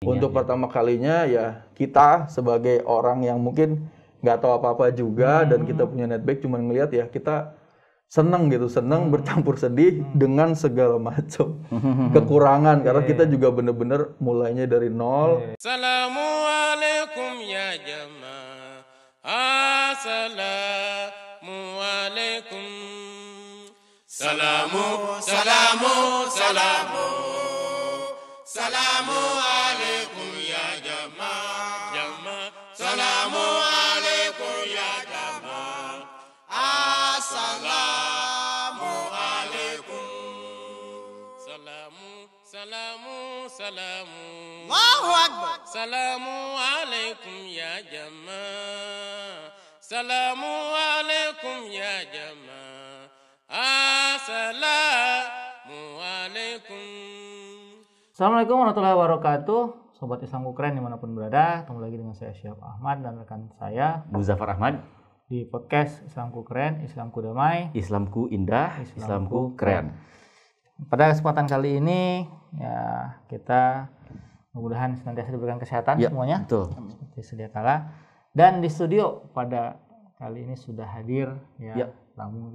Untuk pertama kalinya ya kita sebagai orang yang mungkin nggak tahu apa-apa juga dan kita punya netback cuma ngelihat ya kita seneng bercampur sedih dengan segala macam kekurangan karena kita juga bener-bener mulainya dari nol. Assalamualaikum ya jamaah. Assalamualaikum. Salamu, salamu, salamu. Salamu alaikum ya jamaah. Jamaah. Salamu alaikum ya jamaah. Assalamu alaikum. Salamu, salamu, salamu. Allahu Akbar. Salamu alaikum ya jamaah. Salamu alaikum ya jamaah. Assalamu alaikum. Assalamualaikum warahmatullahi wabarakatuh. Sobat Islamku keren dimanapun berada. Ketemu lagi dengan saya Syihab Ahmad dan rekan saya Muzaffar Ahmad di podcast Islamku Keren, Islamku Damai, Islamku Indah, Islamku Keren. Pada kesempatan kali ini ya kita mudah-mudahan senantiasa diberikan kesehatan Ya, semuanya betul. seperti sedia kala. Dan di studio pada kali ini sudah hadir Ya. tamu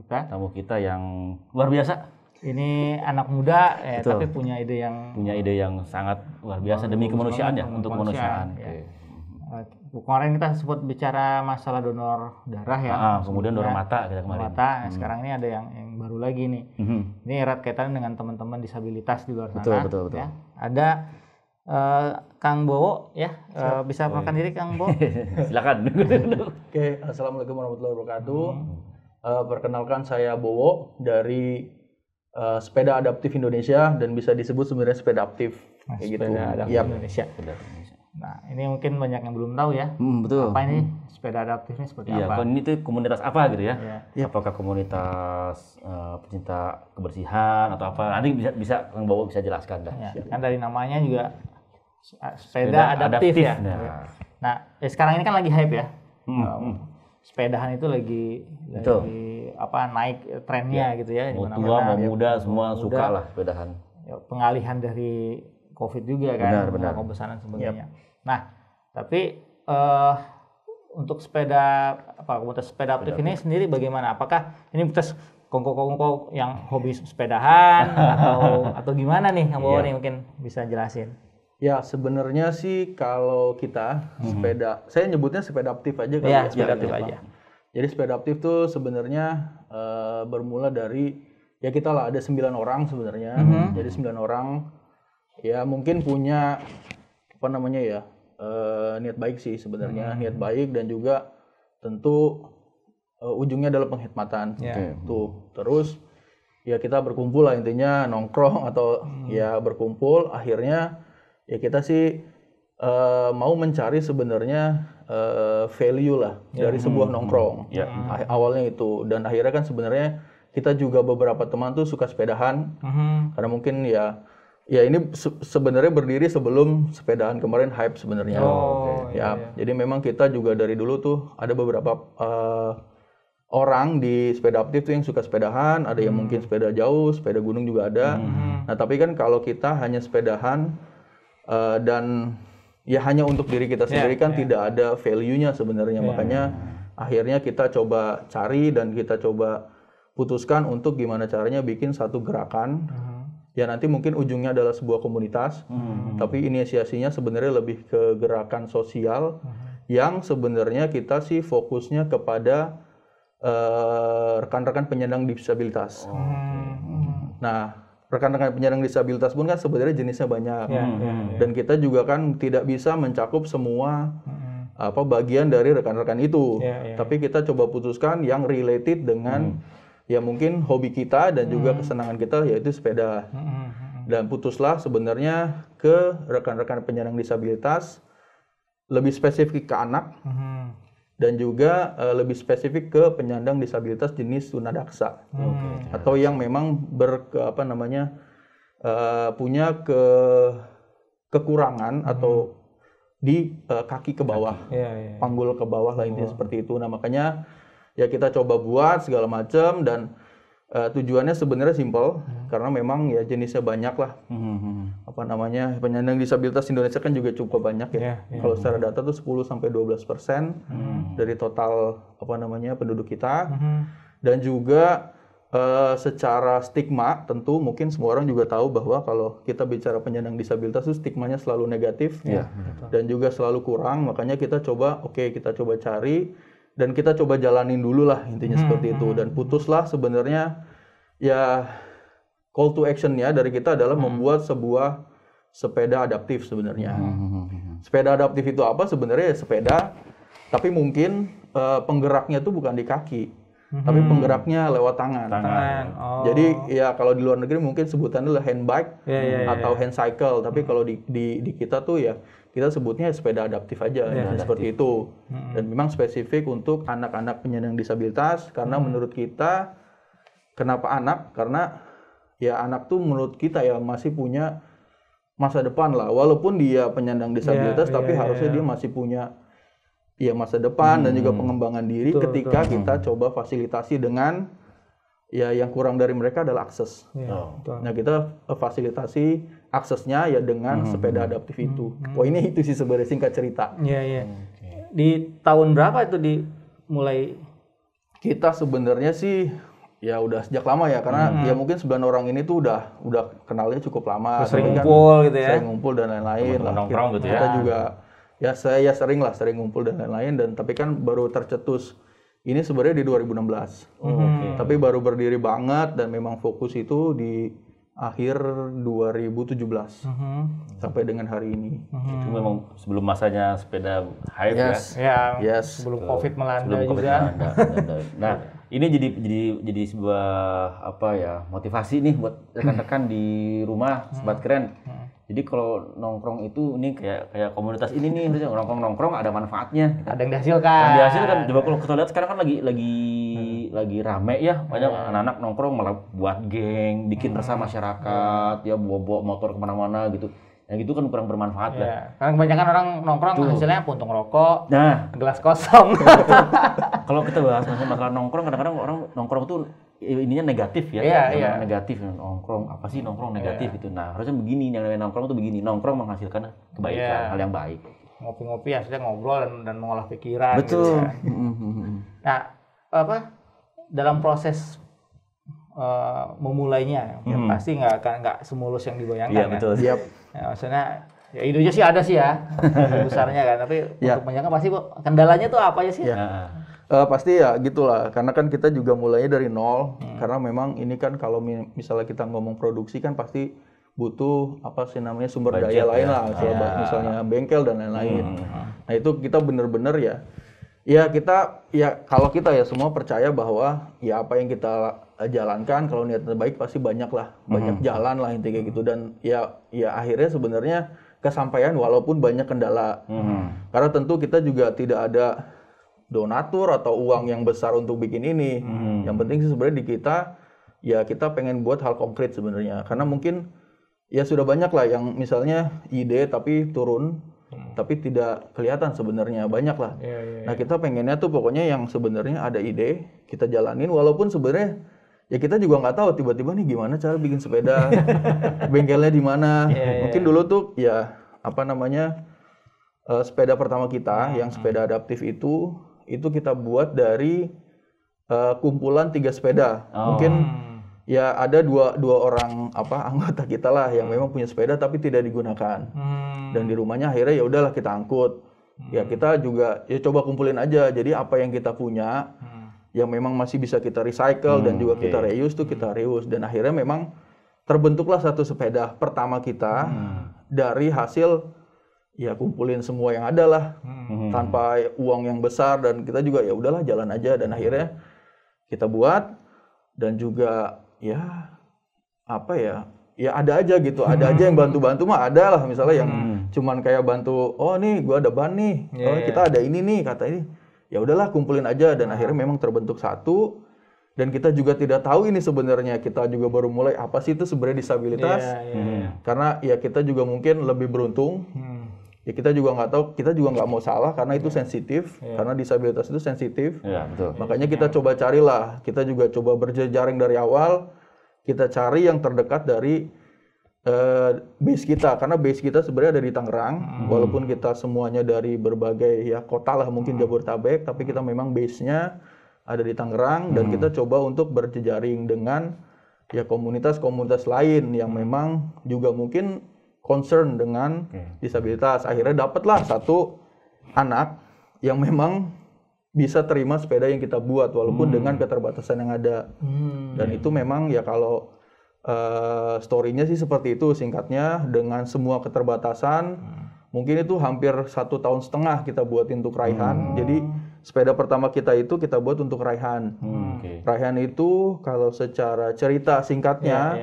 Kita yang luar biasa. ini anak muda Betul. tapi punya ide yang sangat luar biasa demi bagus kemanusiaan banget, ya, untuk kemanusiaan. ya. Kemarin kita sempat bicara masalah donor darah ya. Kemudian donor mata kita kemarin. Mata. Sekarang ini ada yang baru lagi nih. Ini erat kaitan dengan teman-teman disabilitas di luar sana. Betul. Ya. Ada Kang Bowo ya. Bisa perkenalkan diri Kang Bowo? Silakan. Oke, assalamualaikum warahmatullahi wabarakatuh. Perkenalkan saya Bowo dari Sepeda Adaptif Indonesia dan bisa disebut sebenarnya sepeda aktif kayak gitu. Sepeda Adaptif Indonesia. Nah, ini mungkin banyak yang belum tahu ya. Betul. Apa ini sepeda adaptif ini seperti Iya, apa? ini tuh komunitas apa gitu ya? Iya. Apakah komunitas pecinta kebersihan atau apa? Nanti bisa Kang Bowo bisa jelaskan dah. Ya, kan dari namanya juga sepeda adaptif ya. Nah, sekarang ini kan lagi hype ya. Sepedahan itu lagi naik trennya gitu ya. Mau tua mau muda semua suka lah sepedahan. Ya, pengalihan dari COVID juga kan, Benar. kebesaran sebagainya. Nah, tapi untuk komunitas sepeda aktif ini sendiri bagaimana? Apakah ini komunitas kongko-kongko yang hobi sepedahan atau gimana nih Kang Bowo nih mungkin bisa jelasin? Ya sebenarnya sih kalau kita sepeda, saya nyebutnya sepeda aktif aja kali ya. Sepeda aktif aja. Jadi sepeda aktif tuh sebenarnya bermula dari ya kita lah ada 9 orang sebenarnya. Jadi 9 orang ya mungkin punya niat baik sih sebenarnya, niat baik dan juga tentu ujungnya adalah penghormatan. Tuh terus ya kita berkumpul lah intinya nongkrong atau ya berkumpul akhirnya ya kita sih mau mencari sebenarnya value lah dari sebuah nongkrong. Awalnya itu dan akhirnya kan sebenarnya kita juga beberapa teman tuh suka sepedahan karena mungkin ya ini sebenarnya berdiri sebelum sepedahan kemarin hype sebenarnya. Jadi memang kita juga dari dulu tuh ada beberapa orang di sepeda aktif tuh yang suka sepedahan, ada yang mungkin sepeda jauh, sepeda gunung juga ada. Nah tapi kan kalau kita hanya sepedahan dan ya hanya untuk diri kita sendiri kan tidak ada value-nya sebenarnya. Makanya akhirnya kita coba cari dan kita coba putuskan untuk gimana caranya bikin satu gerakan. Ya nanti mungkin ujungnya adalah sebuah komunitas. Tapi inisiasinya sebenarnya lebih ke gerakan sosial yang sebenarnya kita sih fokusnya kepada rekan-rekan penyandang disabilitas. Nah, rekan-rekan penyandang disabilitas pun kan sebenarnya jenisnya banyak. Dan kita juga kan tidak bisa mencakup semua bagian dari rekan-rekan itu. Tapi kita coba putuskan yang related dengan ya mungkin hobi kita dan juga kesenangan kita yaitu sepeda. Dan putuslah sebenarnya ke rekan-rekan penyandang disabilitas lebih spesifik ke anak. Dan juga lebih spesifik ke penyandang disabilitas jenis tunadaksa atau yang memang punya kekurangan atau di kaki ke bawah, panggul ke bawah lah intinya seperti itu. Nah makanya ya kita coba buat segala macam dan tujuannya sebenarnya simpel karena memang ya jenisnya banyak lah. Apa namanya, penyandang disabilitas Indonesia kan juga cukup banyak ya. Kalau secara data tuh 10-12% dari total apa namanya penduduk kita. Dan juga secara stigma tentu mungkin semua orang juga tahu bahwa kalau kita bicara penyandang disabilitas itu stigmanya selalu negatif dan juga selalu kurang. Makanya kita coba kita coba cari dan kita coba jalanin dulu lah intinya seperti itu. Dan putuslah sebenarnya ya call to action-nya dari kita adalah membuat sebuah sepeda adaptif sebenarnya. Sepeda adaptif itu apa? Sebenarnya ya sepeda, tapi mungkin penggeraknya itu bukan di kaki, tapi penggeraknya lewat tangan. Jadi ya kalau di luar negeri mungkin sebutannya adalah hand bike atau hand cycle, tapi kalau di kita tuh ya kita sebutnya sepeda adaptif aja, seperti itu. Dan memang spesifik untuk anak-anak penyandang disabilitas karena menurut kita, kenapa anak? Karena ya anak tuh menurut kita ya masih punya masa depan lah, walaupun dia penyandang disabilitas, tapi harusnya dia masih punya ya masa depan dan juga pengembangan diri ketika kita coba fasilitasi dengan ya yang kurang dari mereka adalah akses. Nah kita fasilitasi aksesnya ya dengan sepeda adaptif itu. Wah ini itu sih sebenarnya singkat cerita. Di tahun berapa itu dimulai? Kita sebenarnya sih ya udah sejak lama ya, karena ya mungkin 9 orang ini tuh udah kenalnya cukup lama. Sering ngumpul gitu ya. Sering ngumpul dan lain-lain lah. Nongkrong gitu ya. Kita juga ya saya sering ngumpul dan lain-lain, dan tapi kan baru tercetus ini sebenarnya di 2016. Tapi baru berdiri banget dan memang fokus itu di akhir 2017 sampai dengan hari ini. Itu memang sebelum masanya sepeda hype Sebelum COVID melanda sebelum COVID juga. melanda. Nah, ini jadi sebuah apa ya, motivasi nih buat rekan-rekan di rumah Sobat Keren. Jadi kalau nongkrong itu ini kayak komunitas ini nih, nongkrong ada manfaatnya. Ada yang dihasilkan. Yang dihasilkan, coba kalau kita lihat sekarang kan lagi rame ya, banyak anak-anak nongkrong malah buat geng, bikin resah masyarakat, ya bawa motor kemana-mana gitu. Yang gitu kan kurang bermanfaat lah. Karena kebanyakan orang nongkrong hasilnya puntung rokok, gelas kosong. Kalau kita bahas masalah nongkrong, kadang-kadang orang nongkrong tuh ininya negatif ya. Negatif nongkrong, apa sih nongkrong negatif gitu. Nah, harusnya begini, yang namanya nongkrong tuh begini. Nongkrong menghasilkan kebaikan, hal yang baik. Ngopi-ngopi hasilnya ngobrol dan mengolah pikiran. Betul. Gitu ya. Nah, dalam proses memulainya pasti nggak semulus yang dibayangkan. Iya, betul. Ya, maksudnya ya idenya sih ada sih ya, besarnya kan, tapi untuk menyangka pasti kendalanya tuh apa aja sih? Pasti ya gitulah, karena kan kita juga mulainya dari nol, karena memang ini kan kalau misalnya kita ngomong produksi kan pasti butuh apa sih namanya sumber daya lain lah, misalnya bengkel dan lain-lain. Nah itu kita bener-bener ya kita ya kalau kita ya semua percaya bahwa ya apa yang kita jalankan kalau niatnya baik pasti banyak jalan lah intinya kayak gitu, dan ya akhirnya sebenarnya kesampaian walaupun banyak kendala. Karena tentu kita juga tidak ada donatur atau uang yang besar untuk bikin ini. Yang penting sih sebenarnya di kita ya kita pengen buat hal konkret sebenarnya, karena mungkin ya sudah banyak lah yang misalnya ide tapi turun tapi tidak kelihatan sebenarnya, banyak lah. Nah kita pengennya tuh pokoknya yang sebenarnya ada ide kita jalanin, walaupun sebenarnya ya kita juga nggak tahu tiba-tiba nih gimana cara bikin sepeda, bengkelnya di mana. Mungkin dulu tuh ya apa namanya sepeda pertama kita yang sepeda adaptif itu kita buat dari kumpulan 3 sepeda. Mungkin ya ada dua orang anggota kita lah yang memang punya sepeda tapi tidak digunakan. Dan di rumahnya akhirnya ya udahlah kita angkut. Ya kita juga ya coba kumpulin aja. Jadi apa yang kita punya yang memang masih bisa kita recycle dan juga kita reuse tuh kita reuse, dan akhirnya memang terbentuklah satu sepeda pertama kita dari hasil ya kumpulin semua yang ada lah tanpa uang yang besar, dan kita juga ya udahlah jalan aja, dan akhirnya kita buat. Dan juga ya apa ya ada aja gitu, ada aja yang bantu-bantu mah ada lah, misalnya yang cuman kayak bantu, oh nih gua ada ban nih, kita ada ini nih kata ini, ya udahlah kumpulin aja, dan akhirnya memang terbentuk satu. Dan kita juga tidak tahu ini sebenarnya, kita juga baru mulai apa sih itu sebenarnya disabilitas. Karena ya kita juga mungkin lebih beruntung ya kita juga nggak tahu, kita juga nggak mau salah karena itu sensitif, karena disabilitas itu sensitif. Betul. Makanya kita coba carilah, kita juga coba berjejaring dari awal, kita cari yang terdekat dari base kita, karena base kita sebenarnya ada di Tangerang, walaupun kita semuanya dari berbagai ya kota lah, mungkin Jabodetabek, tapi kita memang base-nya ada di Tangerang, dan kita coba untuk berjejaring dengan ya komunitas-komunitas lain yang memang juga mungkin concern dengan disabilitas. Akhirnya dapatlah satu anak yang memang bisa terima sepeda yang kita buat walaupun dengan keterbatasan yang ada. Dan itu memang ya kalau story-nya sih seperti itu singkatnya, dengan semua keterbatasan. Mungkin itu hampir 1,5 tahun kita buatin untuk Raihan. Jadi sepeda pertama kita itu kita buat untuk Raihan. Raihan itu kalau secara cerita singkatnya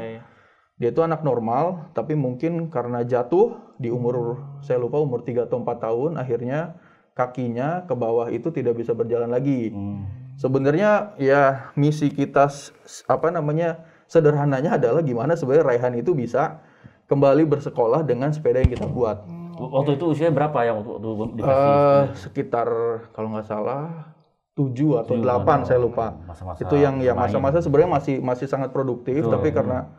dia itu anak normal, tapi mungkin karena jatuh di umur, saya lupa umur 3 atau 4 tahun, akhirnya kakinya ke bawah itu tidak bisa berjalan lagi. Sebenarnya ya misi kita, sederhananya adalah gimana sebenarnya Raihan itu bisa kembali bersekolah dengan sepeda yang kita buat. Waktu itu usianya berapa yang waktu dikasih? Sekitar kalau nggak salah 7 atau 8, saya lupa. Masa-masa itu yang masa-masa sebenarnya masih sangat produktif, tapi karena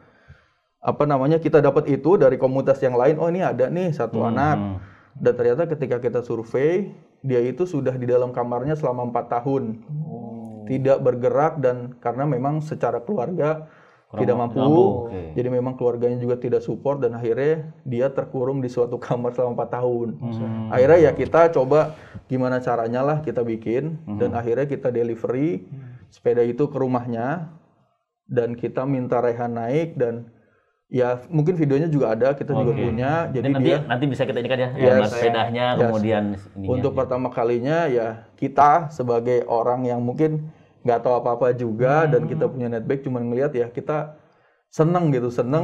kita dapat itu dari komunitas yang lain, oh ini ada nih satu anak, dan ternyata ketika kita survei dia itu sudah di dalam kamarnya selama 4 tahun tidak bergerak, dan karena memang secara keluarga tidak mampu. Jadi memang keluarganya juga tidak support, dan akhirnya dia terkurung di suatu kamar selama 4 tahun. Akhirnya ya kita coba gimana caranya lah kita bikin, dan akhirnya kita delivery sepeda itu ke rumahnya, dan kita minta Raihan naik, dan ya mungkin videonya juga ada, kita juga punya. Jadi nanti bisa kita inikan ya, sepedanya kemudian untuk pertama kalinya ya kita sebagai orang yang mungkin nggak tahu apa-apa juga, dan kita punya netback cuman ngelihat ya kita seneng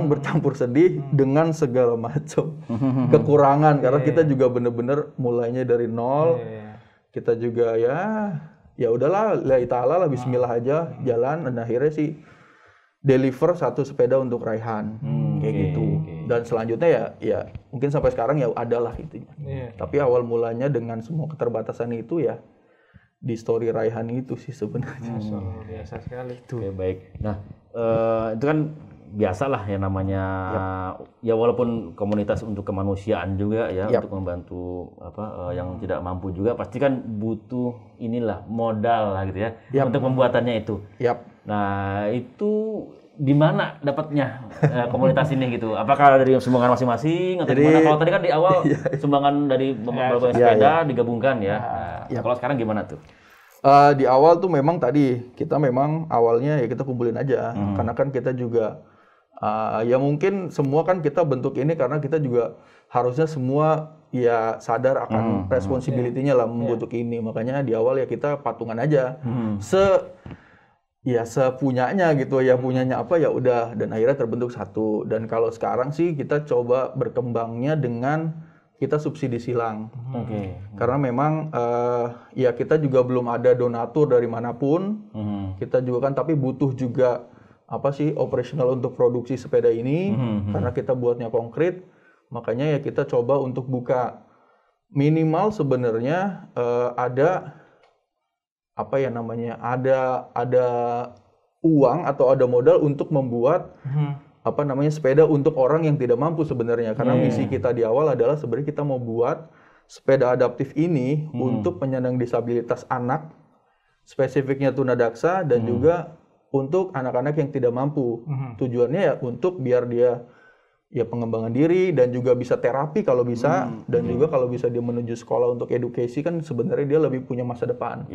bercampur sedih dengan segala macam kekurangan, karena kita juga bener-bener mulainya dari nol. Kita juga ya udahlah, lillahi ta'ala lah, bismillah aja jalan, dan akhirnya sih deliver satu sepeda untuk Raihan kayak gitu. Dan selanjutnya ya mungkin sampai sekarang ya adalah intinya. Tapi awal mulanya dengan semua keterbatasan itu ya di story Raihan itu sih sebenarnya. Biasa sekali itu. Oke, baik. Nah, itu kan biasalah ya namanya ya walaupun komunitas untuk kemanusiaan juga ya, untuk membantu yang tidak mampu juga, pasti kan butuh modal lah gitu ya untuk pembuatannya itu. Nah, itu di mana dapatnya komunitas ini gitu? Apakah dari sumbangan masing-masing atau gimana? Kalau tadi kan di awal sumbangan dari beberapa sepeda digabungkan ya. Nah, kalau sekarang gimana tuh? Di awal tuh memang tadi kita memang awalnya ya kita kumpulin aja, karena kan kita juga ya mungkin semua kan kita bentuk ini karena kita juga harusnya semua ya sadar akan responsibility-nya lah membentuk ini. Makanya di awal ya kita patungan aja. Sepunyanya gitu ya, punyanya apa ya udah, dan akhirnya terbentuk satu. Dan kalau sekarang sih kita coba berkembangnya dengan kita subsidi silang. Karena memang ya kita juga belum ada donatur dari manapun. Kita juga kan tapi butuh juga operasional untuk produksi sepeda ini, karena kita buatnya konkret. Makanya ya kita coba untuk buka minimal sebenarnya ada ada uang atau ada modal untuk membuat sepeda untuk orang yang tidak mampu sebenarnya. Karena misi kita di awal adalah sebenarnya kita mau buat sepeda adaptif ini untuk penyandang disabilitas anak, spesifiknya tunadaksa, dan juga untuk anak-anak yang tidak mampu. Tujuannya ya untuk biar dia ya pengembangan diri, dan juga bisa terapi kalau bisa, dan juga kalau bisa dia menuju sekolah untuk edukasi, kan sebenarnya dia lebih punya masa depan.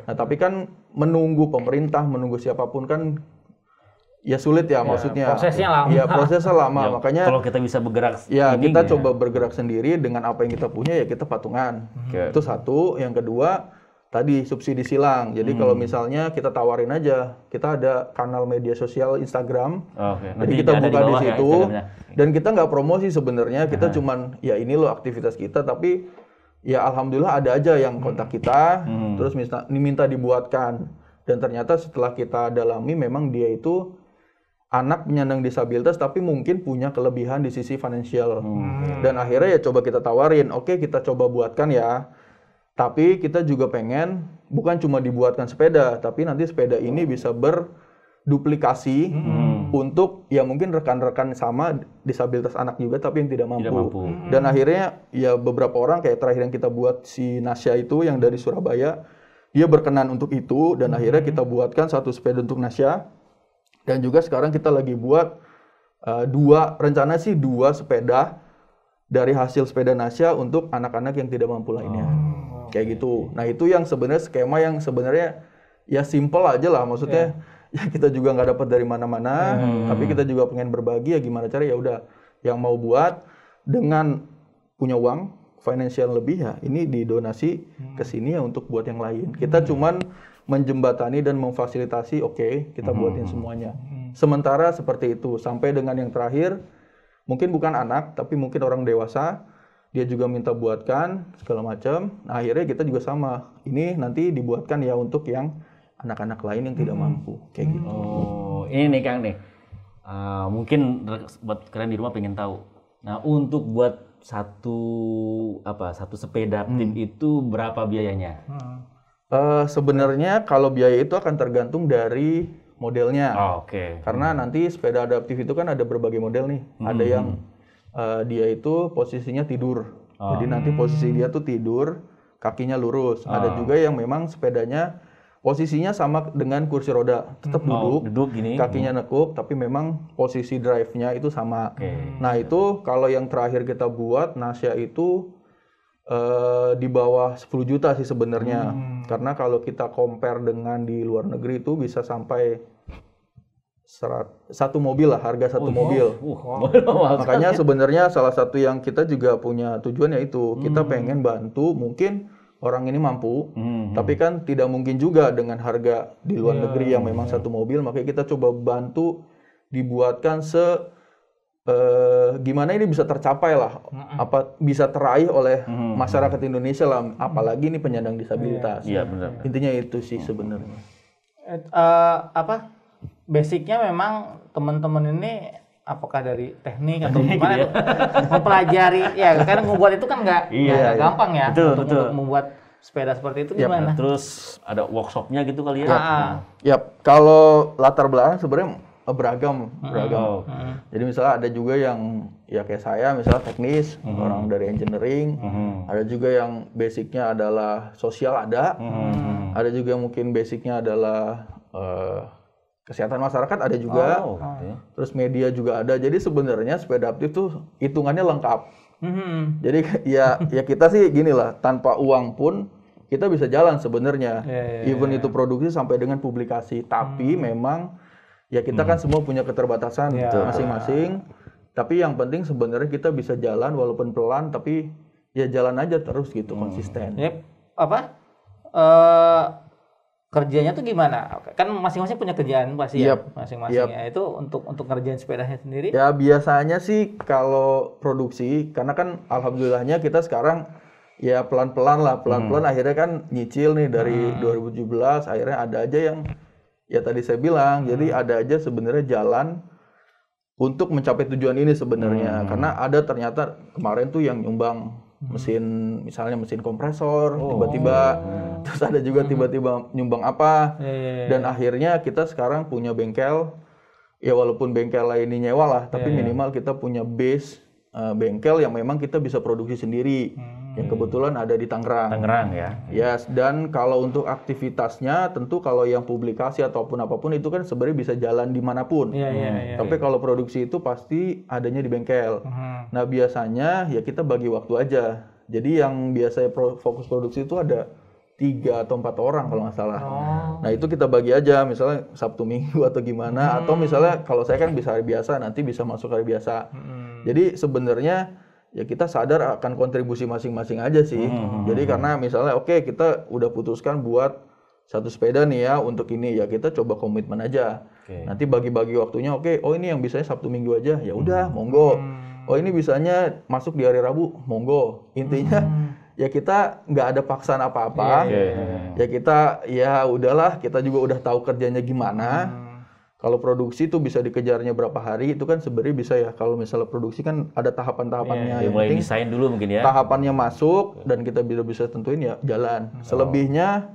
Nah, tapi kan menunggu pemerintah, menunggu siapapun kan ya sulit ya, maksudnya. Prosesnya lama. Ya, prosesnya lama. Makanya kalau kita bisa bergerak kita coba bergerak sendiri dengan apa yang kita punya, ya kita patungan. Itu satu. Yang kedua, tadi subsidi silang. Jadi kalau misalnya kita tawarin aja, kita ada kanal media sosial Instagram. Jadi kita buka di situ, dan kita nggak promosi sebenarnya. Kita cuman ya ini loh aktivitas kita, tapi ya alhamdulillah ada aja yang kontak kita, terus minta dibuatkan. Dan ternyata setelah kita dalami, memang dia itu anak penyandang disabilitas tapi mungkin punya kelebihan di sisi finansial. Dan akhirnya ya coba kita tawarin, oke kita coba buatkan ya. Tapi kita juga pengen bukan cuma dibuatkan sepeda, tapi nanti sepeda ini bisa berduplikasi untuk ya mungkin rekan-rekan sama disabilitas anak juga tapi yang tidak mampu. Dan akhirnya ya beberapa orang kayak terakhir yang kita buat si Nasya itu yang dari Surabaya, dia berkenan untuk itu dan akhirnya kita buatkan satu sepeda untuk Nasya. Dan juga sekarang kita lagi buat rencana sih dua sepeda dari hasil sepeda Nasya untuk anak-anak yang tidak mampu lainnya. Kayak gitu. Nah itu yang sebenarnya skema yang sebenarnya ya simple aja lah. Maksudnya ya kita juga nggak dapat dari mana-mana. Tapi kita juga pengen berbagi ya gimana cara ya udah yang mau buat dengan punya uang finansial lebih ya ini didonasi ke sini ya untuk buat yang lain. Kita cuman menjembatani dan memfasilitasi, oke, kita buatin semuanya. Sementara seperti itu, sampai dengan yang terakhir, mungkin bukan anak, tapi mungkin orang dewasa, dia juga minta buatkan, segala macam. Nah, akhirnya kita juga sama. Ini nanti dibuatkan ya untuk yang anak-anak lain yang tidak mampu, kayak gitu. Oh, ini nih Kang nih. Mungkin buat kalian di rumah pengen tahu. Nah, untuk buat satu sepeda tim itu berapa biayanya? Sebenarnya kalau biaya itu akan tergantung dari modelnya. Oke. Karena nanti sepeda adaptif itu kan ada berbagai model nih. Ada yang dia itu posisinya tidur. Jadi nanti posisi dia tuh tidur, kakinya lurus. Ada juga yang memang sepedanya posisinya sama dengan kursi roda, tetap duduk gini. Kakinya nekuk, tapi memang posisi drive-nya itu sama. Nah itu kalau yang terakhir kita buat, Nasya itu di bawah 10 juta sih sebenarnya. Karena kalau kita compare dengan di luar negeri itu bisa sampai satu mobil lah, harga satu mobil. Makanya sebenarnya salah satu yang kita juga punya tujuan yaitu kita pengen bantu mungkin orang ini mampu, tapi kan tidak mungkin juga dengan harga di luar negeri yang memang satu mobil, makanya kita coba bantu dibuatkan gimana ini bisa tercapai lah, bisa teraih oleh masyarakat Indonesia lah, apalagi ini penyandang disabilitas. Iya benar. Intinya itu sih sebenarnya. Basicnya memang teman-teman ini apakah dari teknik atau gimana tuh mempelajari ya karena membuat itu kan nggak gampang ya. Untuk membuat sepeda seperti itu gimana? Terus ada workshopnya gitu kali ya? Kalau latar belakang sebenarnya beragam. Jadi misalnya ada juga yang ya kayak saya misalnya teknis, orang dari engineering, ada juga yang basicnya adalah sosial ada juga yang mungkin basicnya adalah kesehatan masyarakat ada juga, terus media juga ada. Jadi sebenarnya sepeda adaptif tuh hitungannya lengkap. Jadi ya kita sih gini lah, tanpa uang pun kita bisa jalan sebenarnya. Even itu produksi sampai dengan publikasi, tapi memang ya kita kan semua punya keterbatasan masing-masing. Tapi yang penting sebenarnya kita bisa jalan walaupun pelan, tapi ya jalan aja terus gitu konsisten. Kerjanya tuh gimana? Kan masing-masing punya kerjaan pasti ya, masing-masing ya. Itu untuk ngerjain sepedanya sendiri? Ya biasanya sih kalau produksi, karena kan alhamdulillahnya kita sekarang ya pelan-pelan akhirnya kan nyicil nih dari 2017, akhirnya ada aja yang ya tadi saya bilang, jadi ada aja sebenarnya jalan untuk mencapai tujuan ini sebenarnya. Karena ada ternyata kemarin tuh yang nyumbang misalnya mesin kompresor tiba-tiba, terus ada juga tiba-tiba nyumbang apa, dan akhirnya kita sekarang punya bengkel, ya walaupun bengkel ini nyewa lah, tapi minimal kita punya base bengkel yang memang kita bisa produksi sendiri, yang kebetulan ada di Tangerang ya. Yes, dan kalau untuk aktivitasnya tentu kalau yang publikasi ataupun apapun itu kan sebenarnya bisa jalan dimanapun. Tapi kalau produksi itu pasti adanya di bengkel. Nah biasanya ya kita bagi waktu aja. Jadi yang biasanya fokus produksi itu ada 3 atau 4 orang kalau nggak salah. Nah itu kita bagi aja, misalnya Sabtu Minggu atau gimana, atau misalnya kalau saya kan bisa hari biasa, nanti bisa masuk hari biasa. Jadi sebenarnya ya kita sadar akan kontribusi masing-masing aja sih. Jadi karena misalnya kita udah putuskan buat satu sepeda nih ya untuk ini, ya kita coba komitmen aja. Nanti bagi-bagi waktunya, ini yang bisanya Sabtu Minggu aja, ya udah monggo. Ini bisanya masuk di hari Rabu, monggo. Intinya ya kita nggak ada paksaan apa-apa. Ya kita ya udahlah, kita juga udah tahu kerjanya gimana. Kalau produksi itu bisa dikejarnya berapa hari, itu kan sebenarnya bisa ya. Kalau misalnya produksi kan ada tahapan-tahapannya. Yang mulai penting desain dulu mungkin ya. tahapannya masuk dan kita bisa tentuin ya jalan. Selebihnya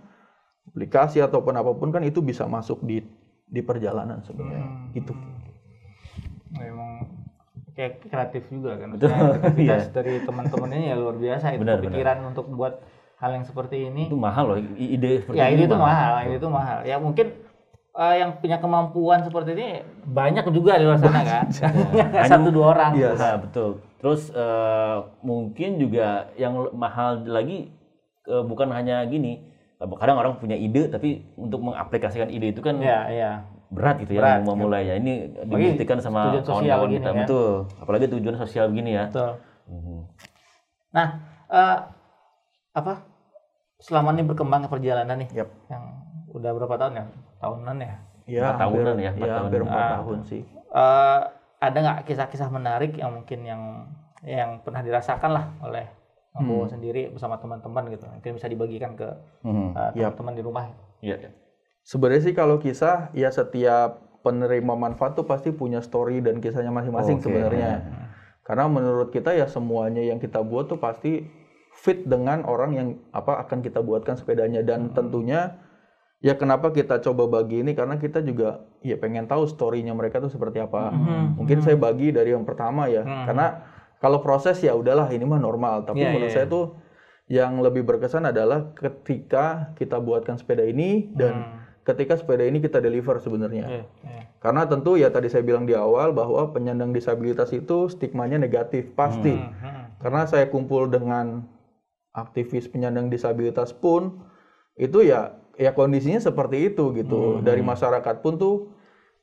aplikasi ataupun apapun kan itu bisa masuk di perjalanan sebenarnya. Gitu. Memang kayak kreatif juga kan. Kreativitas dari teman-temannya ya luar biasa itu. Pikiran untuk buat hal yang seperti ini. Itu mahal loh, ide seperti ya, ini. Ide itu mahal. Ya mungkin yang punya kemampuan seperti ini banyak juga di luar sana kan. Satu dua orang. Iya, betul. Terus mungkin juga yang mahal lagi bukan hanya gini. Kadang orang punya ide tapi untuk mengaplikasikan ide itu kan berat gitu ya memulainya. Ini dibuktikan sama kawan-kawan kita. Betul. Apalagi tujuan sosial begini ya. Betul. Nah, selama ini berkembang perjalanan nih. Yang udah berapa tahun ya? Tahunan ya? Iya, tahunan ya. Hampir 4 tahun sih. Ada nggak kisah-kisah menarik yang mungkin yang pernah dirasakan lah oleh Mang Bowo sendiri bersama teman-teman gitu? Mungkin bisa dibagikan ke teman-teman di rumah. Iya. Sebenarnya sih kalau kisah, ya setiap penerima manfaat tuh pasti punya story dan kisahnya masing-masing sebenarnya. Karena menurut kita ya semuanya yang kita buat tuh pasti fit dengan orang yang akan kita buatkan sepedanya, dan tentunya ya kenapa kita coba bagi ini karena kita juga ya pengen tahu story-nya mereka tuh seperti apa. Mungkin saya bagi dari yang pertama ya. Karena kalau proses ya udahlah ini mah normal, tapi menurut saya tuh yang lebih berkesan adalah ketika kita buatkan sepeda ini dan ketika sepeda ini kita deliver sebenarnya. Karena tentu ya tadi saya bilang di awal bahwa penyandang disabilitas itu stigmanya negatif pasti. Karena saya kumpul dengan aktivis penyandang disabilitas pun itu ya kondisinya seperti itu gitu. Dari masyarakat pun tuh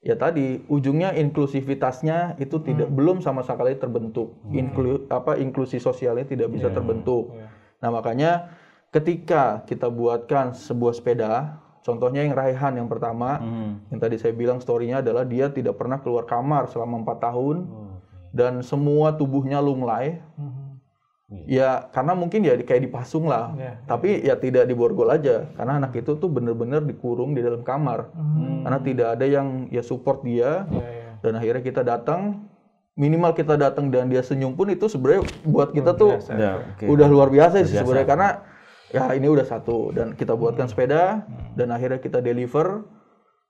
ya tadi ujungnya inklusivitasnya itu belum sama sekali terbentuk. Inklusi sosialnya tidak bisa terbentuk. Nah, makanya ketika kita buatkan sebuah sepeda, contohnya yang Raihan yang pertama, yang tadi saya bilang story-nya adalah dia tidak pernah keluar kamar selama 4 tahun dan semua tubuhnya lunglai. Ya karena mungkin ya kayak dipasung lah, tapi ya tidak diborgol aja, karena anak itu tuh bener-bener dikurung di dalam kamar, karena tidak ada yang ya support dia, dan akhirnya kita datang, minimal kita datang dan dia senyum pun itu sebenarnya buat kita tuh udah luar biasa sih sebenarnya, karena ya ini udah satu, dan kita buatkan sepeda, dan akhirnya kita deliver,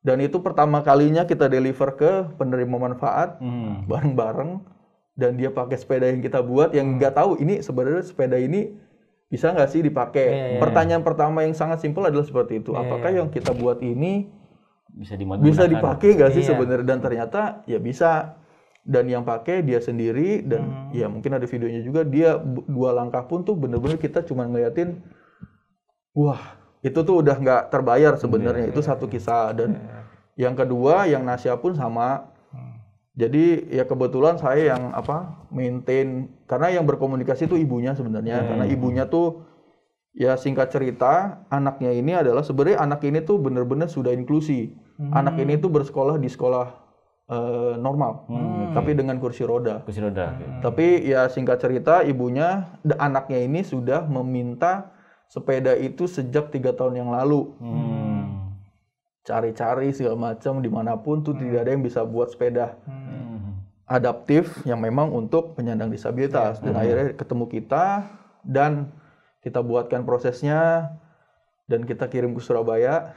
dan itu pertama kalinya kita deliver ke penerima manfaat bareng-bareng. Dan dia pakai sepeda yang kita buat, yang nggak tahu ini sebenarnya sepeda ini bisa nggak sih dipakai. Pertanyaan pertama yang sangat simpel adalah seperti itu. Apakah yang kita buat ini bisa dipakai nggak sih sebenarnya? Dan ternyata ya bisa. Dan yang pakai dia sendiri, dan ya mungkin ada videonya juga, dia 2 langkah pun tuh bener-bener kita cuma ngeliatin, wah itu tuh udah nggak terbayar sebenarnya. Itu satu kisah. Dan yang kedua yang Nasya pun sama. Jadi ya kebetulan saya yang maintain, karena yang berkomunikasi itu ibunya sebenarnya, karena ibunya tuh ya singkat cerita anaknya ini adalah sebenarnya anak ini tuh benar-benar sudah inklusi. Anak ini tuh bersekolah di sekolah normal, tapi dengan kursi roda. Tapi ya singkat cerita ibunya anaknya ini sudah meminta sepeda itu sejak 3 tahun yang lalu. Cari-cari segala macam dimanapun tuh tidak ada yang bisa buat sepeda adaptif yang memang untuk penyandang disabilitas. Dan akhirnya ketemu kita dan kita buatkan prosesnya dan kita kirim ke Surabaya.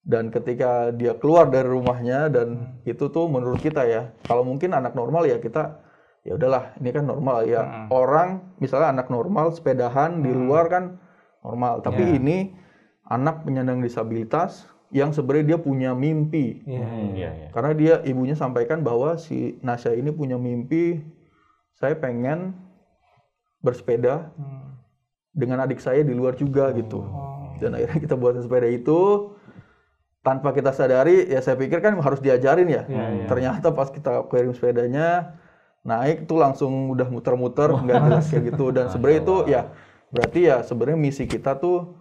Dan ketika dia keluar dari rumahnya, dan itu tuh menurut kita ya, kalau mungkin anak normal ya kita ya udahlah ini kan normal ya. Orang misalnya anak normal sepedahan di luar kan normal, tapi ini anak penyandang disabilitas yang sebenarnya dia punya mimpi. Karena ibunya sampaikan bahwa si Nasya ini punya mimpi, saya pengen bersepeda dengan adik saya di luar juga gitu. Dan akhirnya kita buat sepeda itu tanpa kita sadari, ya saya pikir kan harus diajarin ya. Ternyata pas kita kirim sepedanya naik tuh langsung udah muter-muter, nggak jelas kayak gitu. Dan sebenarnya itu ya berarti ya sebenarnya misi kita tuh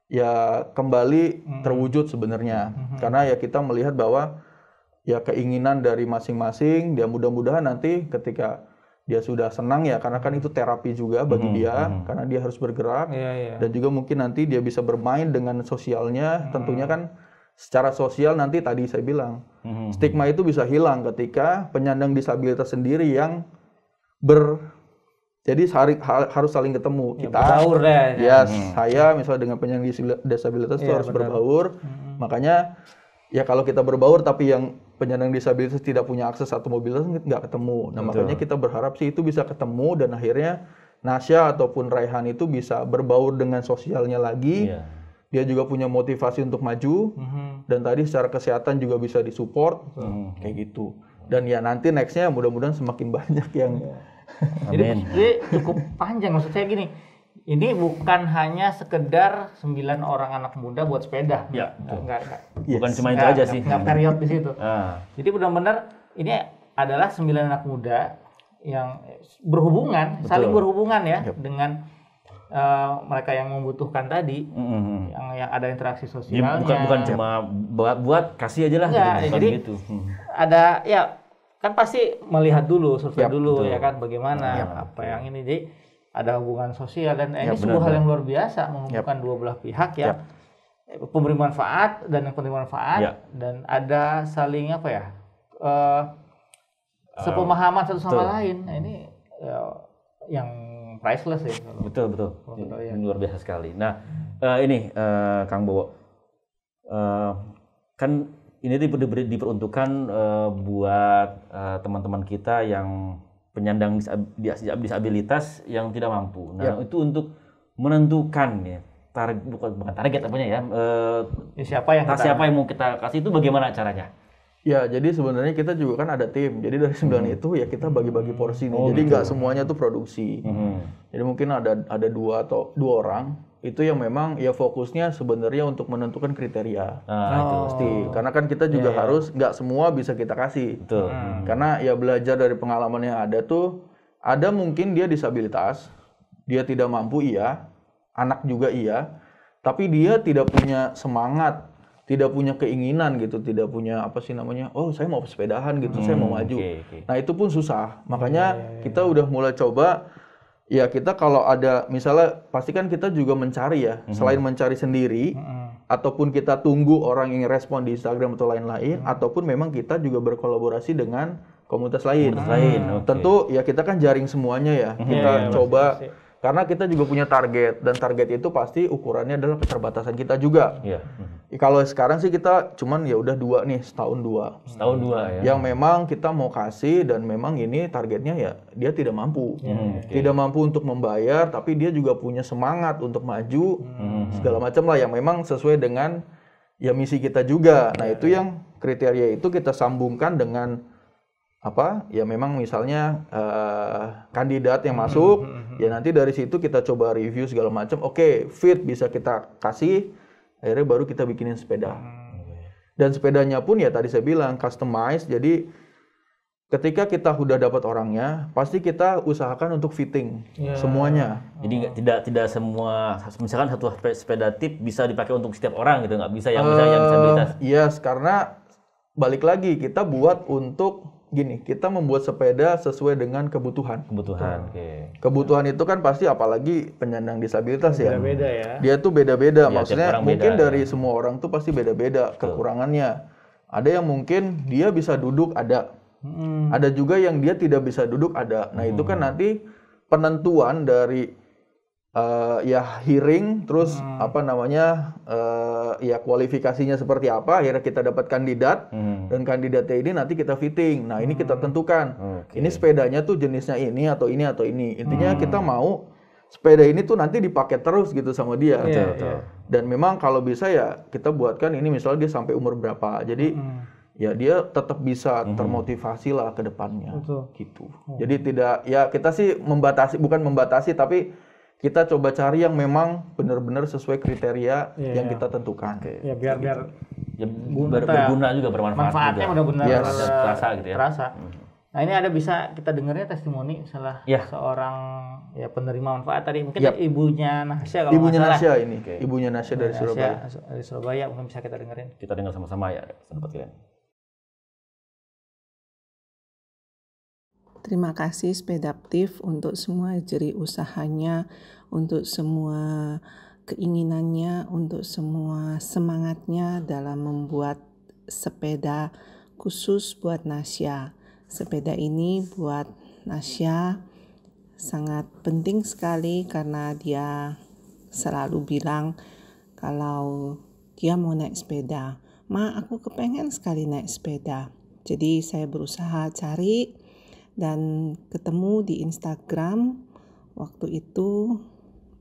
ya kembali terwujud sebenarnya. Karena ya kita melihat bahwa ya keinginan dari masing-masing, dia mudah-mudahan nanti ketika dia sudah senang ya, karena kan itu terapi juga bagi dia, karena dia harus bergerak, dan juga mungkin nanti dia bisa bermain dengan sosialnya, tentunya kan secara sosial nanti tadi saya bilang stigma itu bisa hilang ketika penyandang disabilitas sendiri yang jadi harus saling ketemu. Kita berbaur deh. Saya misalnya dengan penyandang disabilitas itu harus berbaur. Makanya ya kalau kita berbaur tapi yang penyandang disabilitas tidak punya akses atau mobilitas nggak ketemu. Nah makanya kita berharap sih itu bisa ketemu dan akhirnya Nasya ataupun Raihan itu bisa berbaur dengan sosialnya lagi. Dia juga punya motivasi untuk maju dan tadi secara kesehatan juga bisa disupport kayak gitu. Dan ya nanti nextnya mudah-mudahan semakin banyak yang Jadi cukup panjang, maksud saya gini, ini bukan hanya sekedar 9 orang anak muda buat sepeda. Bukan cuma itu aja sih. Nggak period di situ. Jadi benar-benar ini adalah 9 anak muda yang berhubungan, saling berhubungan ya dengan mereka yang membutuhkan tadi, yang ada interaksi sosialnya. Bukan cuma buat kasih aja lah. Jadi gitu. ada ya kan pasti melihat dulu, survei dulu ya kan bagaimana apa yang ini. Jadi ada hubungan sosial dan ini sebuah hal yang luar biasa menghubungkan dua belah pihak ya. Pemberi manfaat dan yang penerima manfaat dan ada saling apa ya? Sepemahaman satu sama lain. Nah, ini yang priceless ya. Betul. Ini luar biasa sekali. Nah, ini Kang Bowo. Kan ini diperuntukkan buat teman-teman kita yang penyandang disabilitas yang tidak mampu. Nah, itu untuk menentukan ya bukan target apanya ya. Siapa yang mau kita kasih itu bagaimana caranya? Ya, jadi sebenarnya kita juga kan ada tim. Jadi dari 9 itu ya kita bagi-bagi porsi nih. Jadi nggak semuanya tuh produksi. Jadi mungkin ada 2 orang itu yang memang ya fokusnya sebenarnya untuk menentukan kriteria. Itu pasti. Karena kan kita juga harus nggak semua bisa kita kasih. Betul. Karena ya belajar dari pengalaman yang ada tuh, ada mungkin dia disabilitas, dia tidak mampu anak juga tapi dia tidak punya semangat, tidak punya keinginan gitu, tidak punya apa sih namanya, saya mau sepedahan gitu, saya mau maju. Nah itu pun susah. Makanya kita udah mulai coba. Ya kita kalau ada misalnya pasti kan kita juga mencari ya, selain mencari sendiri ataupun kita tunggu orang yang respon di Instagram atau lain-lain, ataupun memang kita juga berkolaborasi dengan komunitas lain. Tentu ya kita kan jaring semuanya ya, kita coba karena kita juga punya target dan target itu pasti ukurannya adalah keterbatasan kita juga. Kalau sekarang sih kita cuman ya udah 2 nih, setahun 2 ya. Yang memang kita mau kasih dan memang ini targetnya ya dia tidak mampu. Tidak mampu untuk membayar tapi dia juga punya semangat untuk maju segala macam lah yang memang sesuai dengan ya misi kita juga. Nah, itu yang kriteria itu kita sambungkan dengan apa? Ya memang misalnya kandidat yang masuk, ya nanti dari situ kita coba review segala macam. Oke, fit bisa kita kasih. Akhirnya baru kita bikinin sepeda. Dan sepedanya pun ya tadi saya bilang customize. Jadi ketika kita udah dapat orangnya, pasti kita usahakan untuk fitting semuanya. Jadi tidak semua, misalkan satu sepeda tip bisa dipakai untuk setiap orang gitu, nggak bisa yang disabilitas. Yes, karena balik lagi kita buat untuk gini, kita membuat sepeda sesuai dengan kebutuhan. Kebutuhan itu kan pasti apalagi penyandang disabilitas ya. Beda-beda ya. Dia tuh beda-beda. Ya, maksudnya mungkin dari semua orang tuh pasti beda-beda kekurangannya. Ada yang mungkin dia bisa duduk ada. Ada juga yang dia tidak bisa duduk ada. Nah, itu kan nanti penentuan dari hearing terus apa namanya ya kualifikasinya seperti apa, akhirnya kita dapat kandidat dan kandidatnya ini nanti kita fitting. Nah, ini kita tentukan ini sepedanya tuh jenisnya ini atau ini atau ini. Intinya kita mau sepeda ini tuh nanti dipakai terus gitu sama dia. Dan memang kalau bisa ya kita buatkan ini misalnya dia sampai umur berapa, jadi ya dia tetap bisa termotivasi lah ke depannya gitu. Jadi tidak ya kita sih bukan membatasi tapi kita coba cari yang memang benar-benar sesuai kriteria yang kita tentukan. Ya biar berguna juga, bermanfaat. Manfaatnya benar-benar terasa gitu ya. Terasa. Nah, ini ada bisa kita dengarnya testimoni salah seorang ya penerima manfaat tadi, mungkin ibunya Nasya kalau ibunya nggak salah. Nasya ini. Ibunya Nasya dari Surabaya. Dari Surabaya mungkin bisa kita dengerin. Kita dengar sama-sama ya, sahabat kalian. Terima kasih Spedaptif untuk semua jerih usahanya, untuk semua keinginannya, untuk semua semangatnya dalam membuat sepeda khusus buat Nasya. Sepeda ini buat Nasya sangat penting sekali karena dia selalu bilang kalau dia mau naik sepeda. Ma, aku kepengen sekali naik sepeda. Jadi saya berusaha cari dan ketemu di Instagram waktu itu,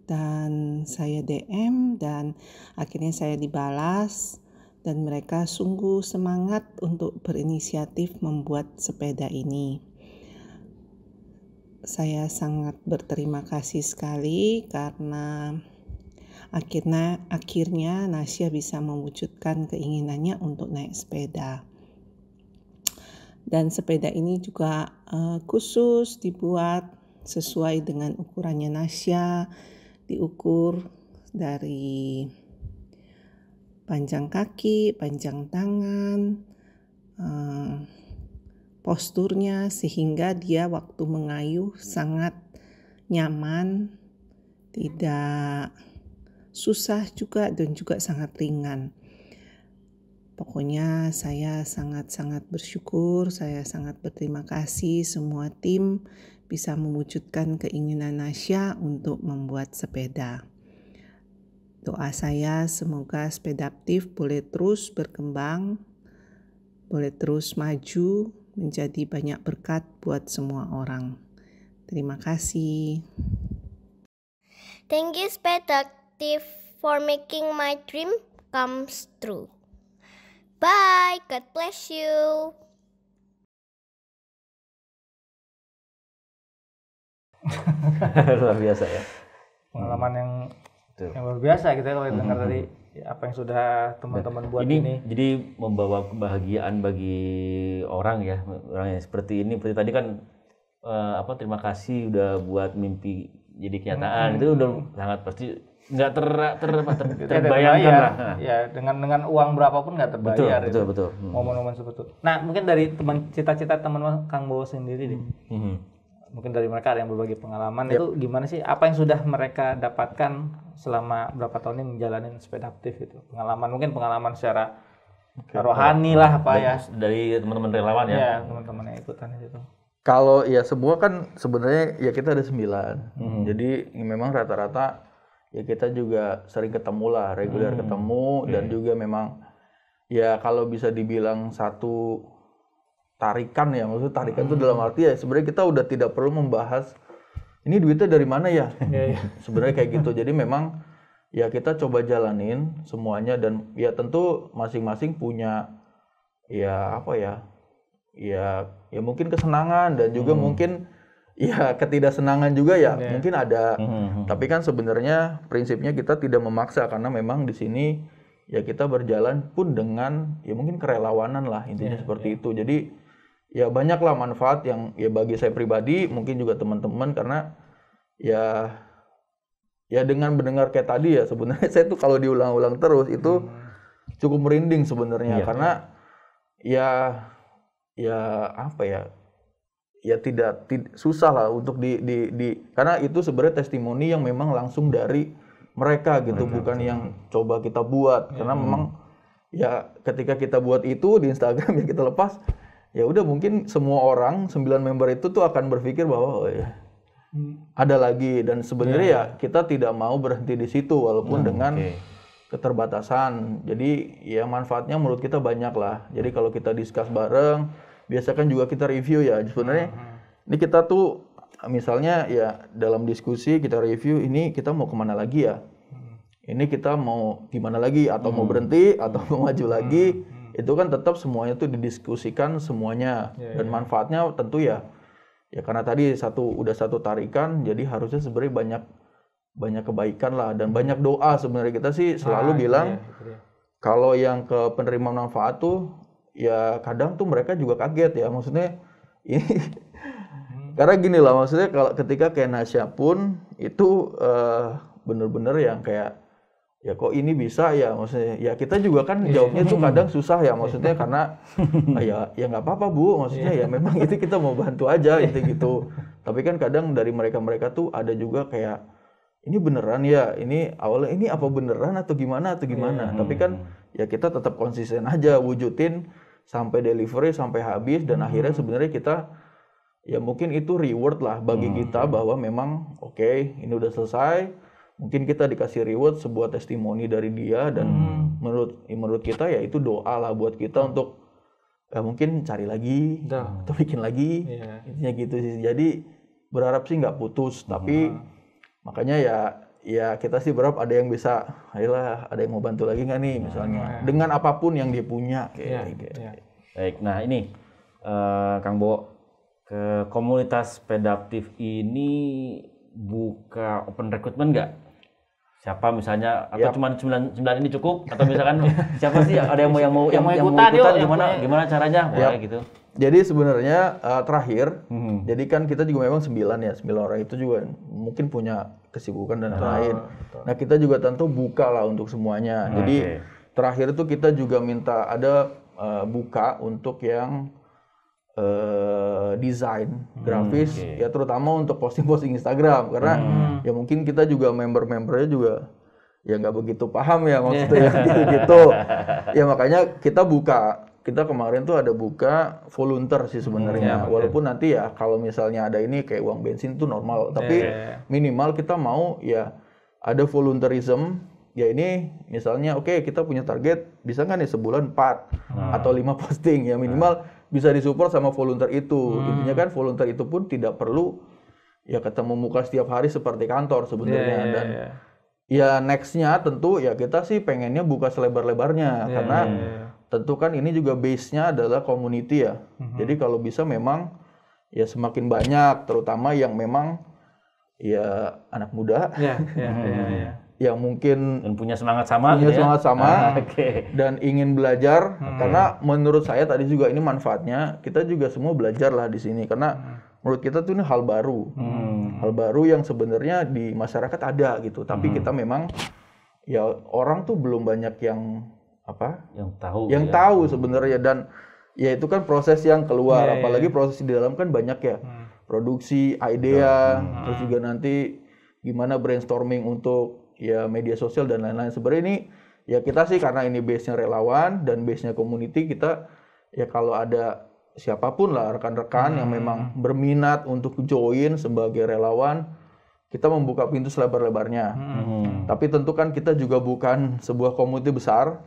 dan saya DM dan akhirnya saya dibalas, dan mereka sungguh semangat untuk berinisiatif membuat sepeda ini. Saya sangat berterima kasih sekali karena akhirnya Nasya bisa mewujudkan keinginannya untuk naik sepeda. Dan sepeda ini juga khusus dibuat sesuai dengan ukurannya Nasya, diukur dari panjang kaki, panjang tangan, posturnya, sehingga dia waktu mengayuh sangat nyaman, tidak susah juga, dan juga sangat ringan. Pokoknya saya sangat-sangat bersyukur, saya sangat berterima kasih semua tim bisa mewujudkan keinginan Nasya untuk membuat sepeda. Doa saya semoga Sepedaptif boleh terus berkembang, boleh terus maju, menjadi banyak berkat buat semua orang. Terima kasih. Thank you Sepedaptif for making my dream comes true. Bye, God bless you. Luar biasa ya. Pengalaman yang luar biasa gitu ya kalau dengar tadi apa yang sudah teman-teman buat ini. Jadi membawa kebahagiaan bagi orang ya, orang yang seperti ini. Seperti tadi kan terima kasih udah buat mimpi jadi kenyataan. Itu udah sangat pasti nggak terbayangkan lah. Ya dengan uang berapapun nggak terbayar. Betul. Momen-momen seperti itu. Nah mungkin dari cita-cita teman Kang Bowo sendiri nih. Mungkin dari mereka ada yang berbagi pengalaman. Itu gimana sih? Apa yang sudah mereka dapatkan selama berapa tahun ini menjalani Sepedaptif itu? Pengalaman secara rohani lah ya. Dari teman-teman relawan ya. Iya, teman-teman yang ikutan itu. Kalau ya semua kan sebenarnya ya kita ada 9. Jadi memang rata-rata ya kita juga sering ketemu lah, reguler ketemu, dan juga memang ya kalau bisa dibilang satu tarikan ya, maksudnya tarikan itu dalam arti ya sebenarnya kita udah tidak perlu membahas ini duitnya dari mana ya. Sebenarnya kayak gitu. Jadi memang ya kita coba jalanin semuanya, dan ya tentu masing-masing punya ya apa ya mungkin kesenangan dan juga mungkin ya ketidaksenangan juga ya mungkin ada. Tapi kan sebenarnya prinsipnya kita tidak memaksa, karena memang di sini ya kita berjalan pun dengan ya mungkin kerelawanan lah, intinya seperti itu. Jadi ya banyaklah manfaat yang ya bagi saya pribadi, mungkin juga teman-teman, karena ya dengan mendengar kayak tadi ya sebenarnya saya tuh kalau diulang-ulang terus itu cukup merinding sebenarnya. Karena ya apa ya tidak susah lah untuk di karena itu sebenarnya testimoni yang memang langsung dari mereka gitu, bukan yang coba kita buat. Karena memang ya ketika kita buat itu di Instagram yang kita lepas, ya udah mungkin semua orang 9 member itu tuh akan berpikir bahwa ada lagi, dan sebenarnya ya kita tidak mau berhenti di situ walaupun dengan keterbatasan. Jadi ya manfaatnya menurut kita banyak lah. Jadi kalau kita discuss bareng, biasakan juga kita review ya. Sebenarnya ini kita tuh misalnya ya dalam diskusi kita review, ini kita mau kemana lagi ya, ini kita mau gimana lagi, atau mau berhenti atau mau maju lagi. Itu kan tetap semuanya tuh didiskusikan semuanya. Dan manfaatnya tentu ya karena tadi udah satu tarikan, jadi harusnya sebenarnya banyak kebaikan lah, dan banyak doa. Sebenarnya kita sih selalu bilang kalau yang ke penerima manfaat tuh ya kadang tuh mereka juga kaget ya, maksudnya ini karena gini lah, maksudnya kalau ketika kayak Nasya pun itu bener-bener yang kayak ya kok ini bisa ya, maksudnya ya kita juga kan jawabnya tuh kadang susah ya, maksudnya karena ya nggak apa-apa Bu, maksudnya ya memang itu kita mau bantu aja gitu. Tapi kan kadang dari mereka tuh ada juga kayak ini beneran ya, ini awalnya ini apa beneran atau gimana. Tapi kan ya kita tetap konsisten aja wujudin sampai delivery sampai habis, dan akhirnya sebenarnya kita ya mungkin itu reward lah bagi kita bahwa memang oke, ini udah selesai. Mungkin kita dikasih reward sebuah testimoni dari dia, dan menurut kita ya itu doa lah buat kita untuk mungkin cari lagi atau bikin lagi. Intinya gitu sih. Jadi berharap sih nggak putus, tapi makanya ya kita sih berharap ada yang bisa, ayolah ada yang mau bantu lagi nggak nih misalnya dengan apapun yang dia punya kayak gitu. Baik, nah ini Kang Bo, ke komunitas Sepedaptif ini buka open recruitment nggak? Siapa misalnya, atau cuma 9 ini cukup, atau misalkan siapa sih ada yang mau ikutan gimana caranya? Boleh gitu. Jadi sebenarnya terakhir, jadi kan kita juga memang 9 orang itu juga mungkin punya kesibukan dan lain. Nah kita juga tentu buka lah untuk semuanya. Jadi terakhir itu kita juga minta ada buka untuk yang desain grafis, ya terutama untuk posting Instagram, karena ya mungkin kita juga membernya juga ya nggak begitu paham ya maksudnya gitu. Ya makanya kita kemarin tuh ada buka volunteer sih sebenarnya, walaupun nanti ya kalau misalnya ada ini kayak uang bensin tuh normal, tapi minimal kita mau ya ada volunteerism. Ya ini misalnya kita punya target bisa nggak nih sebulan 4 atau 5 posting, ya minimal bisa disupport sama volunteer itu. Intinya kan volunteer itu pun tidak perlu ya ketemu muka setiap hari seperti kantor sebenarnya. Dan ya nextnya tentu ya kita sih pengennya buka selebar-lebarnya, karena tentu kan ini juga base-nya adalah community ya. Jadi kalau bisa memang ya semakin banyak, terutama yang memang ya anak muda. Yang mungkin dan punya semangat sama, dan ingin belajar, karena menurut saya tadi juga ini manfaatnya kita juga semua belajar lah di sini, karena menurut kita tuh ini hal baru yang sebenarnya di masyarakat ada gitu, tapi kita memang ya orang tuh belum banyak yang tahu sebenarnya, dan ya itu kan proses yang keluar, apalagi proses di dalam kan banyak ya, produksi idea, terus juga nanti gimana brainstorming untuk ya media sosial dan lain-lain. Sebenarnya ini ya kita sih karena ini base-nya relawan dan base-nya community, kita ya kalau ada siapapun lah rekan-rekan yang memang berminat untuk join sebagai relawan, kita membuka pintu selebar-lebarnya. Tapi tentu kan kita juga bukan sebuah community besar.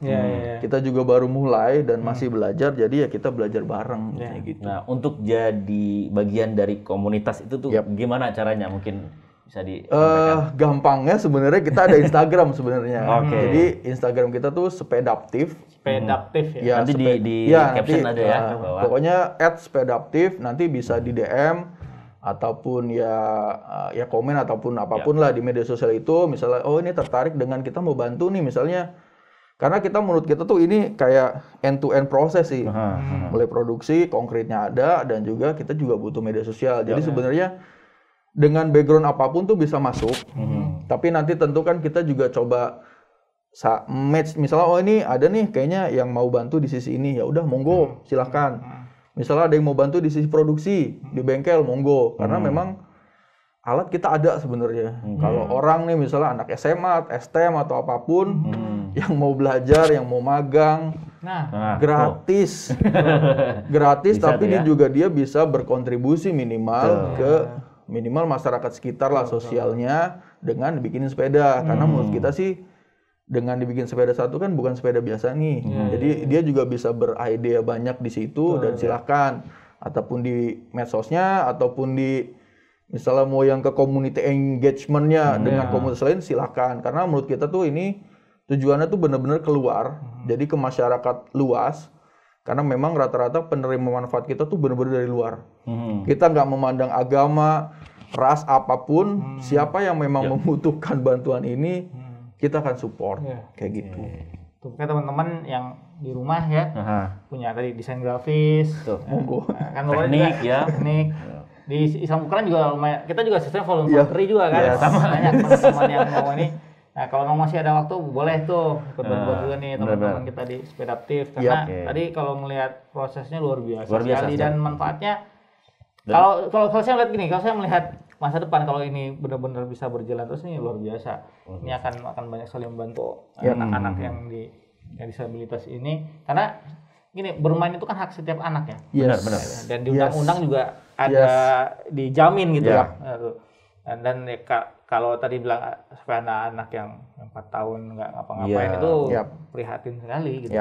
Kita juga baru mulai dan masih belajar, jadi ya kita belajar bareng kayak gitu. Nah, untuk jadi bagian dari komunitas itu tuh gimana caranya? Mungkin bisa gampangnya sebenarnya kita ada Instagram sebenarnya. Jadi Instagram kita tuh Sepedaptif ya. Nanti di caption ada ya. Pokoknya @Sepedaptif, nanti bisa di DM ataupun ya komen ataupun apapun lah di media sosial itu. Misalnya ini tertarik dengan kita mau bantu nih misalnya. Karena menurut kita tuh ini kayak end to end proses sih. Mulai produksi, konkretnya ada, dan juga kita juga butuh media sosial. Jadi sebenarnya dengan background apapun tuh bisa masuk, tapi nanti tentu kan kita juga coba match, misalnya ini ada nih kayaknya yang mau bantu di sisi ini, ya udah monggo silahkan. Misalnya ada yang mau bantu di sisi produksi di bengkel, monggo, karena memang alat kita ada sebenarnya. Kalau orang nih misalnya anak SMA, STM atau apapun yang mau belajar, yang mau magang, gratis, tapi dia bisa berkontribusi minimal masyarakat sekitar lah, sosialnya, dengan dibikin sepeda. Karena menurut kita sih dengan dibikin sepeda satu kan bukan sepeda biasa nih. Jadi dia juga bisa beridea banyak di situ, dan silakan ataupun di medsosnya ataupun di misalnya mau yang ke community engagement-nya dengan komunitas lain, silakan. Karena menurut kita tuh ini tujuannya tuh benar-benar keluar, jadi ke masyarakat luas. Karena memang rata-rata penerima manfaat kita tuh benar-benar dari luar. Kita nggak memandang agama, ras apapun, siapa yang memang membutuhkan bantuan ini, kita akan support. Kayak gitu. Tuh, kayak teman-teman yang di rumah ya, punya tadi desain grafis, monggo. Kan teknik Di Islam Ukran juga lumayan, kita juga sistem volunteer juga kan. Banyak teman-teman yang mau ini. Nah, kalau masih ada waktu boleh tuh ikut bantuan juga nih teman-teman kita di Sepedaptif, karena tadi kalau melihat prosesnya luar biasa sekali, dan manfaatnya kalau saya lihat gini, kalau saya melihat masa depan kalau ini benar-benar bisa berjalan terus ini luar biasa. Ini akan banyak sekali membantu anak-anak yang disabilitas ini, karena gini, bermain itu kan hak setiap anak ya. Benar. Dan di undang-undang juga ada dijamin gitu ya. Dan kalau tadi bilang supaya anak yang 4 tahun nggak ngapa-ngapain itu prihatin sekali gitu.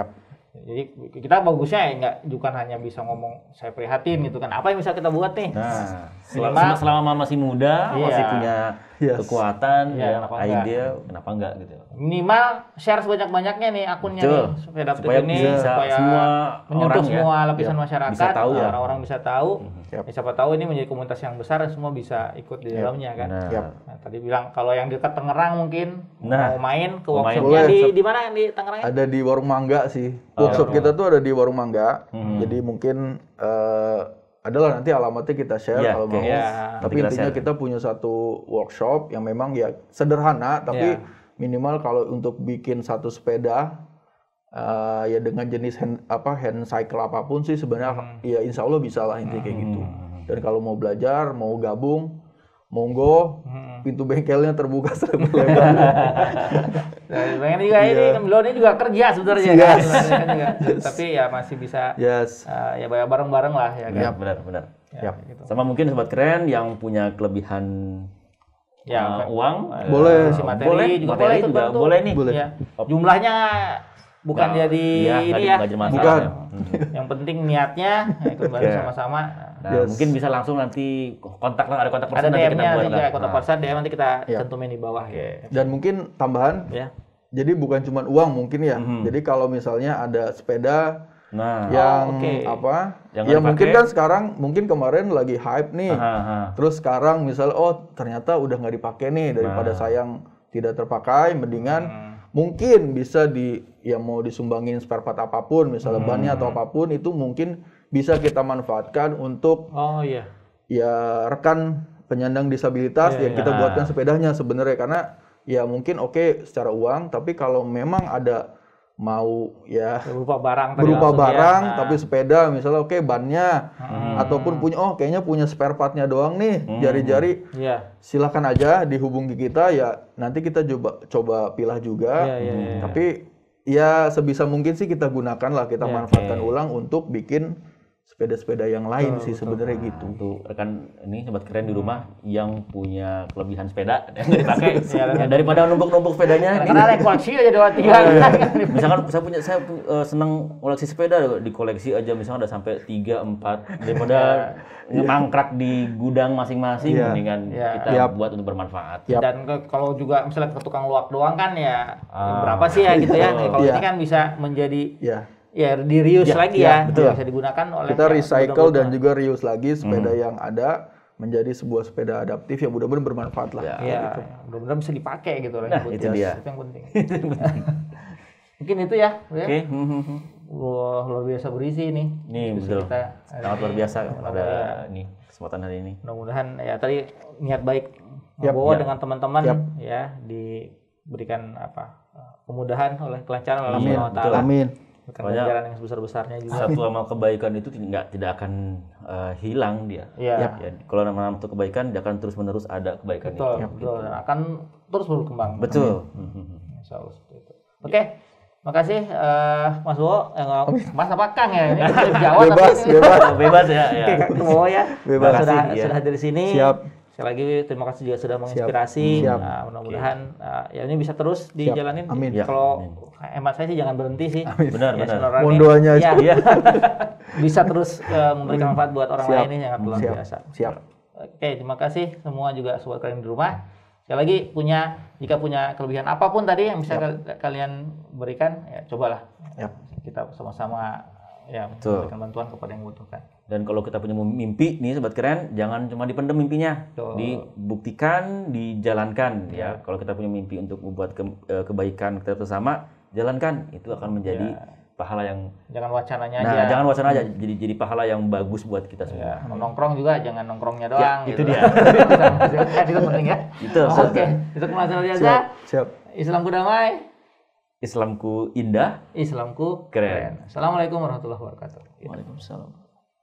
Jadi kita bagusnya bukan hanya bisa ngomong saya prihatin gitu kan. Apa yang bisa kita buat nih? Nah, selama masih muda, masih punya kekuatan, ide, kenapa enggak gitu. Minimal share sebanyak-banyaknya nih akunnya nih sepeda supaya ini supaya semua menyentuh orang semua lapisan masyarakat, bisa tahu, orang-orang bisa tahu. Siapa tahu ini menjadi komunitas yang besar, semua bisa ikut di dalamnya kan. Nah, tadi bilang kalau yang dekat Tangerang mungkin mau main ke workshopnya di mana di Tangerang? Ada di Warung Mangga sih. Workshop kita tuh ada di Warung Mangga. Jadi mungkin adalah nanti alamatnya kita share kalau mau. Tapi intinya kita punya satu workshop yang memang ya sederhana, tapi minimal kalau untuk bikin satu sepeda ya dengan jenis hand cycle apapun sih sebenarnya ya insya Allah bisa lah intinya kayak gitu. Dan kalau mau belajar, mau gabung, monggo, pintu bengkelnya terbuka selebar-lebar. Nah, pengen juga ini beliau ini juga kerja sebenarnya kan. Tapi ya masih bisa ya bayar bareng-bareng lah ya kan. Benar. Gitu. Sama mungkin sobat keren yang punya kelebihan uang, boleh materi juga boleh nih. Ya. Jumlahnya bukan jadi ini ya. Bukan. Yang penting niatnya ikut bareng sama-sama. Nah, mungkin bisa langsung nanti ada kontak person nanti kita buat lah. Kontak person DM nanti kita cantumin di bawah ya. Dan mungkin tambahan. Jadi bukan cuma uang mungkin ya. Jadi kalau misalnya ada sepeda yang mungkin kan sekarang mungkin kemarin lagi hype nih. Terus sekarang misalnya ternyata udah nggak dipakai nih, daripada sayang tidak terpakai, mendingan mungkin bisa mau disumbangin spare part apapun, misalnya bannya atau apapun, itu mungkin bisa kita manfaatkan untuk rekan penyandang disabilitas yang kita buatkan sepedanya sebenarnya, karena ya mungkin secara uang, tapi kalau memang ada mau berupa barang tapi sepeda misalnya bannya ataupun kayaknya punya spare partnya doang nih, jari-jari, silakan aja dihubungi kita nanti kita coba pilah juga. Tapi sebisa mungkin sih kita gunakan lah, kita manfaatkan ulang untuk bikin sepeda-sepeda yang lain sih sebenarnya gitu. Untuk rekan ini sobat keren di rumah yang punya kelebihan sepeda yang nggak dipakai, daripada numpuk-numpuk sepedanya. Karena koleksi aja doang tinggal. Misalkan saya seneng koleksi sepeda, dikoleksi aja misalnya udah sampai 3-4, daripada mangkrak di gudang masing-masing, mendingan kita buat untuk bermanfaat. Dan kalau juga misalnya ke tukang luak doang kan berapa sih ya gitu ya. Kalau ini kan bisa menjadi di reuse lagi betul. Bisa digunakan oleh kita recycle dan juga reuse lagi sepeda yang ada menjadi sebuah sepeda adaptif yang mudah-mudahan bermanfaat lah. Gitu. Mudah-mudahan bisa dipakai gitu loh. Itu dia. Itu yang penting. Mungkin itu ya. Luar biasa berisi nih. Nih betul. Sangat luar biasa pada kesempatan hari ini. Mudah-mudahan tadi niat baik membawa dengan teman-teman diberikan kemudahan oleh kelancaran oleh Allah Taala. Amin. Pelajaran yang sebesar-besarnya juga. Satu amal kebaikan itu tidak akan hilang dia. Kalau nama satu kebaikan, dia akan terus-menerus ada kebaikan itu. Betul. Dan akan terus berkembang. Betul. Insya Allah seperti itu. Oke, makasih Mas Wo. Mas apa Kang ya? Ini Jawa bebas ya. Kang Wo ya. Sudah hadir di sini. Siap. Sekali lagi terima kasih juga sudah menginspirasi. Mudah-mudahan ini bisa terus dijalanin. Amin. Kalau hemat saya sih jangan berhenti sih. Benar. Mohon doanya aja. Bisa terus memberikan manfaat buat orang lain ini sangat luar biasa. Siap. Oke, terima kasih semua juga sobat kalian di rumah. Sekali lagi jika punya kelebihan apapun tadi yang bisa kalian berikan, cobalah. Kita sama-sama memberikan bantuan kepada yang membutuhkan. Dan kalau kita punya mimpi nih sobat keren, jangan cuma dipendam mimpinya, dibuktikan, dijalankan ya. Kalau kita punya mimpi untuk membuat kebaikan kita bersama, jalankan, itu akan menjadi pahala yang jangan wacananya aja. Jangan wacana aja, jadi pahala yang bagus buat kita semua. Nongkrong juga jangan nongkrongnya doang. Itu dia. Itu penting ya. Oke, itu kemasan aja. Siap. Islamku damai, Islamku indah, Islamku keren. Assalamualaikum warahmatullahi wabarakatuh. Waalaikumsalam.